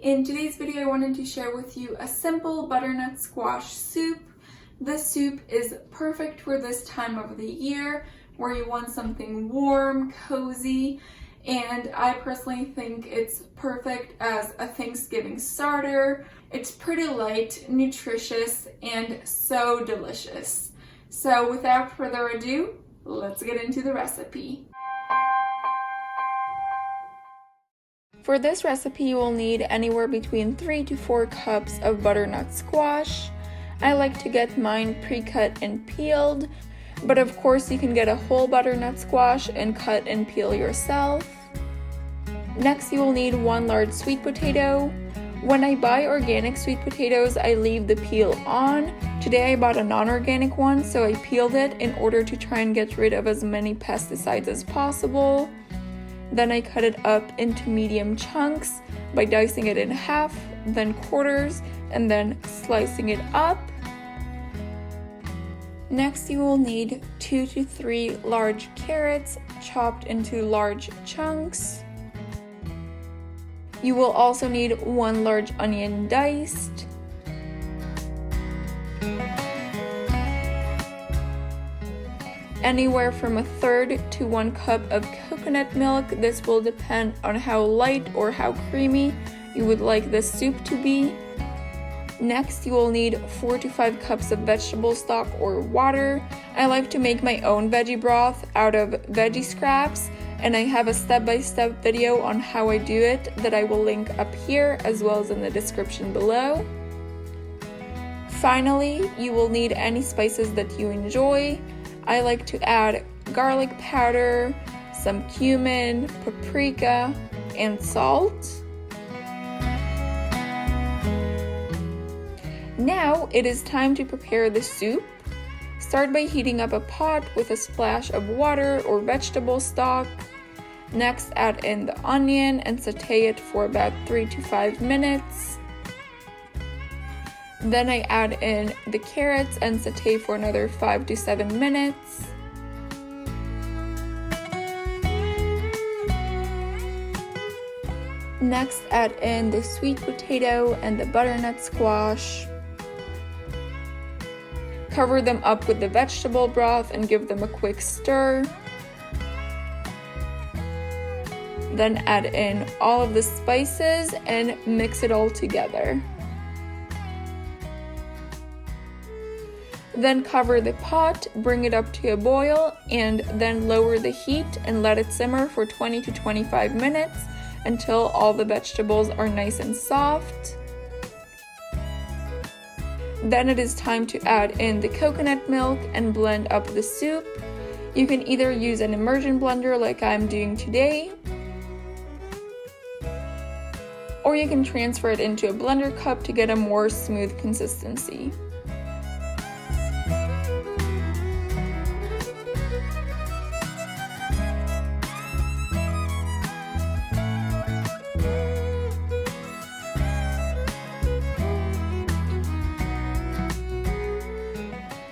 In today's video, I wanted to share with you a simple butternut squash soup. This soup is perfect for this time of the year where you want something warm, cozy, and I personally think it's perfect as a Thanksgiving starter. It's pretty light, nutritious, and so delicious. So without further ado, let's get into the recipe. For this recipe, you will need anywhere between 3 to 4 cups of butternut squash. I like to get mine pre-cut and peeled, but of course you can get a whole butternut squash and cut and peel yourself. Next, you will need 1 large sweet potato. When I buy organic sweet potatoes, I leave the peel on. Today I bought a non-organic one, so I peeled it in order to try and get rid of as many pesticides as possible. Then I cut it up into medium chunks by dicing it in half, then quarters, and then slicing it up. Next, you will need 2 to 3 large carrots chopped into large chunks. You will also need 1 large onion diced. Anywhere from 1/3 to 1 cup of coconut milk. This will depend on how light or how creamy you would like this soup to be. Next, you will need 4 to 5 cups of vegetable stock or water. I like to make my own veggie broth out of veggie scraps, and I have a step-by-step video on how I do it that I will link up here as well as in the description below. Finally, you will need any spices that you enjoy. I like to add garlic powder, some cumin, paprika, and salt. Now it is time to prepare the soup. Start by heating up a pot with a splash of water or vegetable stock. Next, add in the onion and saute it for about 3 to 5 minutes. Then I add in the carrots and saute for another 5 to 7 minutes. Next, add in the sweet potato and the butternut squash. Cover them up with the vegetable broth and give them a quick stir. Then add in all of the spices and mix it all together. Then cover the pot, bring it up to a boil, and then lower the heat and let it simmer for 20 to 25 minutes until all the vegetables are nice and soft. Then it is time to add in the coconut milk and blend up the soup. You can either use an immersion blender like I'm doing today, or you can transfer it into a blender cup to get a more smooth consistency.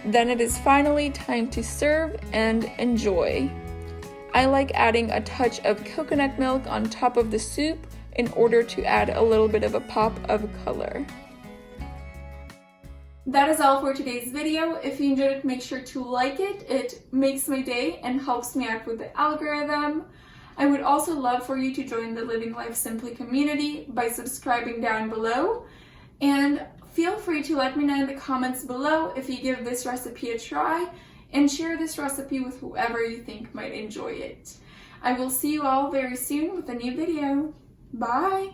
Then it is finally time to serve and enjoy. I like adding a touch of coconut milk on top of the soup in order to add a little bit of a pop of color. That is all for today's video. If you enjoyed it, make sure to like it. It makes my day and helps me out with the algorithm. I would also love for you to join the Living Life Simply community by subscribing down below. And feel free to let me know in the comments below if you give this recipe a try, and share this recipe with whoever you think might enjoy it. I will see you all very soon with a new video. Bye!